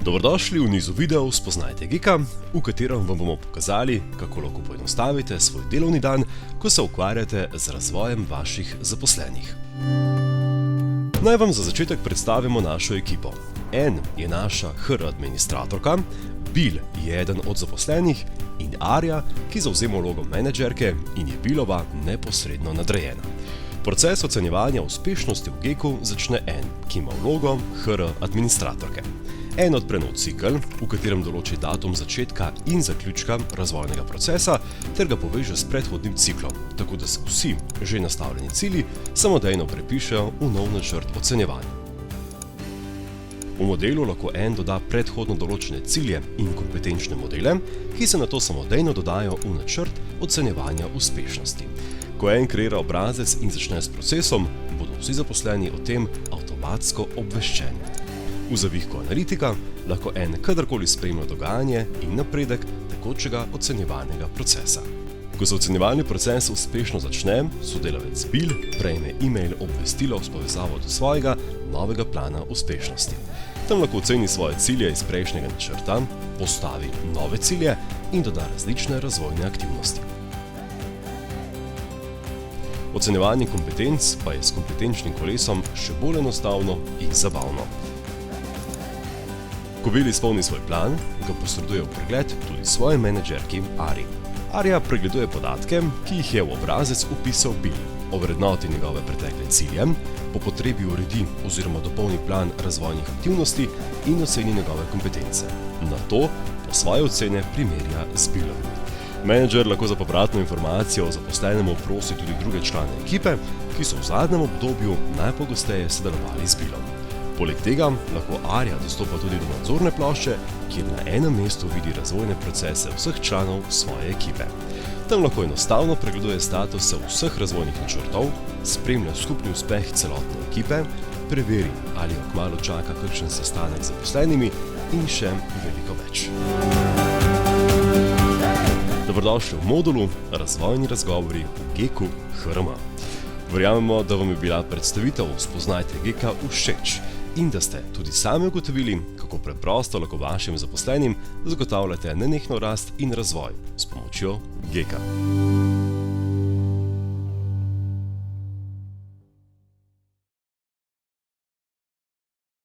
Dobrodošli v nizu videov Spoznajte Geeka, v katerem vam bomo pokazali, kako lahko poenostavite svoj delovni dan, ko se ukvarjate z razvojem vaših zaposlenih. Naj vam za začetek predstavimo našo ekipo. Anne je naša HR administratorka, Bill je eden od zaposlenih in Arja, ki zavzema vlogo menedžerke in je Billova neposredno nadrejena. Proces ocenjevanja uspešnosti v Geeku začne Anne, ki ima vlogo HR administratorke. Anne odpre nov cikel, v katerem določi datum začetka in zaključka razvojnega procesa ter ga poveže s predhodnim ciklom, tako da se vsi že nastavljeni cilji samodejno prepišejo v nov načrt ocenjevanja. V modelu lahko Anne doda predhodno določene cilje in kompetenčne modele, ki se nato samodejno dodajo v načrt ocenjevanja uspešnosti. Ko Anne kreira obrazec in začne s procesom, bodo vsi zaposleni o tem avtomatsko obveščeni. V zavihku analitika lahko Anne kadarkoli spremlja dogajanje in napredek tekočega ocenjevalnega procesa. Ko se ocenjevalni proces uspešno začne, sodelavec Bill prejme e-mail obvestilo s povezavo do svojega novega plana uspešnosti. Tam lahko oceni svoje cilje iz prejšnjega načrta, postavi nove cilje in doda različne razvojne aktivnosti. Ocenjevanje kompetenc pa je s kompetenčnim kolesom še bolj enostavno in zabavno. Ko Bill izpolni svoj plan, ga posreduje v pregled tudi svoji menedžerki Ari. Arja pregleduje podatke, ki jih je v obrazec vpisal Bill, ovrednoti njegove pretekle cilje, po potrebi uredi oziroma dopolni plan razvojnih aktivnosti in oceni njegove kompetence. Nato pa svoje ocene primerja z Billom. Menedžer lahko za povratno informacijo o zaposlenemu prosi tudi druge člane ekipe, ki so v zadnjem obdobju najpogosteje sodelovali z Billom. Poleg tega lahko Arja dostopa tudi do nadzorne plošče, kjer na enem mestu vidi razvojne procese vseh članov svoje ekipe. Tam lahko enostavno pregleduje statuse vseh razvojnih načrtov, spremlja skupni uspeh celotne ekipe, preveri, ali jo kmalu čaka kakšen sestanek z zaposlenimi in še veliko več. Dobrodošli v modulu Razvojni razgovori v Geeku HRM. Verjamemo, da vam je bila predstavitev Spoznajte Geeka všeč in da ste tudi sami ugotovili, kako preprosto lahko vašim zaposlenim zagotavljate nenehno rast in razvoj s pomočjo Geeka.